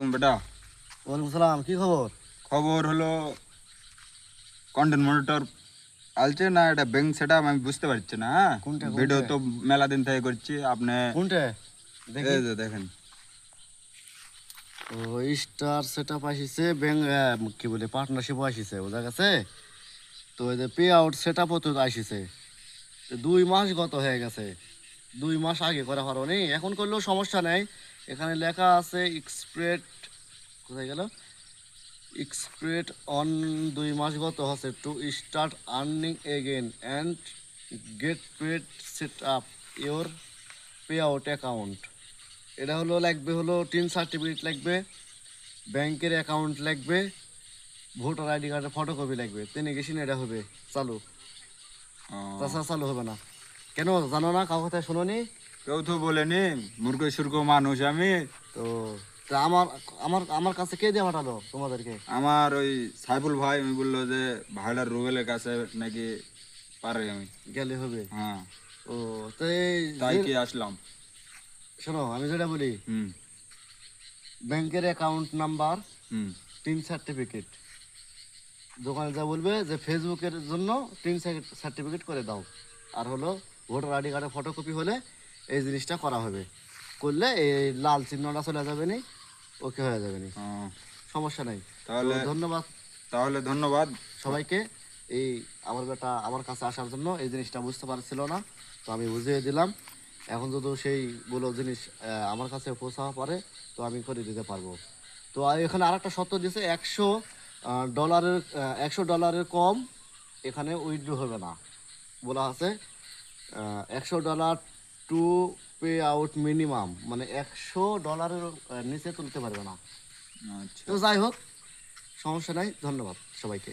বেটা ওয়ালাইকুম সালাম, কি খবর? খবর হলো কন্টেন্ট মনিটর আলছে না, এটা ব্যাংক সেটা আমি বুঝতে পারছি না। হ্যাঁ, কোনটা ভিডিও কোনটা তো মেলা দিন থেকে করছি আপনি। কোনটা দেখি। এই যে দেখেন, ও, স্টার সেটআপ আসিছে, ব্যাংক কি বলে পার্টনারশিপ আসিছে, বোঝা গেছে। তো এই যে পে আউট সেটআপও তো আসিছে। তো 2 মাস গত হয়ে গেছে, 2 মাস আগে করা পারো নি, এখন করলেও সমস্যা নেই। এখানে লেখা আছে এক্সপ্রেট, কোথায় গেল, এক্সপ্রেট অন 2 মাস গত হচ্ছে to start earning again and get paid set up your payout account. এটা হলো লাগবে, হলো টিন সার্টিফিকেট লাগবে, ব্যাংকের অ্যাকাউন্ট লাগবে, ভোটার আইডি কার্ডের ফটোকপি লাগবে, তিনি গেছিন এটা হবে চালু, তাছাড়া চালু হবে না। কেন জানো না, কাউ কথা শোনো নি? কেউ তো বলেনি, মূর্খ সূর্খ মানুষ আমি। তো তা আমার আমার আমার কাছে কে দিয়ে পাঠালো তোমাদেরকে? আমার ওই সাইফুল ভাই আমি বললো যে ভাইলার রুবেলের কাছে নাকি পারে আমি। গেলে হবে। হ্যাঁ, ও, তো এই তাই কি আসলাম। শোনো, আমি যেটা বলি, হুম ব্যাংকের অ্যাকাউন্ট নাম্বার, হুম টিন সার্টিফিকেট, দোকানে যা বলবে যে ফেসবুকের জন্য টিন সার্টিফিকেট করে দাও, আর হলো ভোটার আইডি কার্ডের ফটোকপি হলে এই জিনিসটা করা হবে। করলে এই লাল চিহ্নটা চলে যাবে নি, ওকে হয়ে যাবে নি, হ্যাঁ, সমস্যা নাই। তো তাহলে ধন্যবাদ তাহলে ধন্যবাদ। সবাইকে। এই আমার বেটা আমার কাছে আসার জন্য, এই জিনিসটা বুঝতে পারছিল না, তো আমি বুঝিয়ে দিলাম। এখন যদি সেইগুলো জিনিস আমার কাছে পৌঁছাতে পারে, তো আমি করে দিতে পারবো। তো এখানে আরেকটা শর্ত দিয়েছে, $100, $100 কম এখানে উইথড্র হবে না, বলা আছে। $100 টু পে আউট মিনিমাম, মানে $100 নিচে তুলতে পারবে না। আচ্ছা। তো যাই হোক, সমস্যা নাই, ধন্যবাদ সবাইকে।